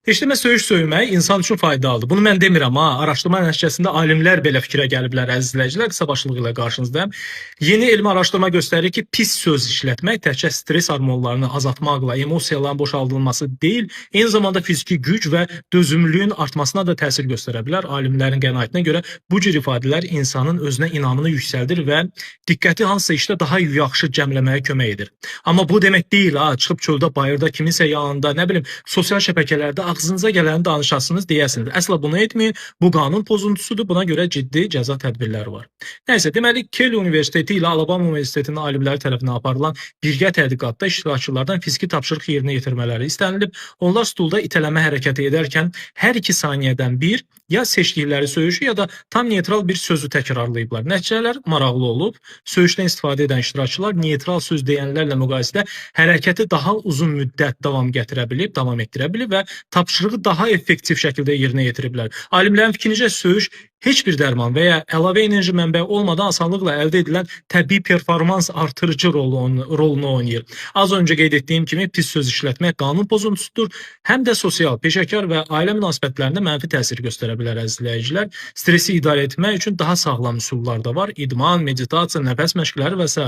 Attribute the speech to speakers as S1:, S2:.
S1: Eşitmə söyüş söymək insan üçün faydalıdır. Bunu mən demirəm ha. Araşdırma nəticəsində alimlər belə fikrə gəliblər əziz izləyicilər. Qısa başlığı ilə qarşınızdayım. Yeni elmi araşdırma göstərir ki, pis söz işlətmək təkcə stres hormonlarını azaltmaqla, emosiyaların boşaldılması deyil, eyni zamanda fiziki güc və dözümlülüyün artmasına da təsir göstərə bilər. Alimlərin qənaətinə görə bu cür ifadələr insanın özünə inamını yüksəldir və diqqəti hansısa işdə daha yaxşı cəmləməyə kömək edir. Amma bu demək deyil ha, çıxıb çöldə, bayırda, kiminsə yanında, nə bilim, sosial şəbəkələrdə ağzınıza gələni danışasınız, deyəsiniz. Əsla bunu etməyin. Bu qanun pozuntusudur. Buna görə ciddi cəza tədbirləri var. Nəysə, deməli Kell Universiteti ilə Alabama Universitetinin alimləri tərəfindən aparılan birgə tədqiqatda iştirakçılardan fiziki tapşırıq yerinə yetirmələri istənilib. Onlar stulda itələmə hərəkəti edərkən hər 2 saniyədən bir ya seçdikləri söyüşü ya da tam neytral bir sözü təkrarlayıblar. Nəticələr maraqlı olub. Söyüşdən istifadə edən iştirakçılar neytral söz deyənlərlə müqayisədə hərəkəti daha uzun müddət davam etdirə bilib və tapşırığı daha effektiv şəkildə yerinə yetiriblər. Alimlərin fikrincə söyüş heç bir dərman və ya əlavə enerji mənbəyi olmadan asanlıqla əldə edilən təbii performans artırıcı rolunu oynayır. Az öncə qeyd etdiyim kimi pis söz işlətmək qanun pozuntusudur. Həm də sosial, peşəkar və ailə münasibətlərində mənfi təsir göstərə bilər əziz izləyicilər. Stresi idarə etmək üçün daha sağlam üsullar da var. İdman, meditasiya, nəfəs məşqləri və s.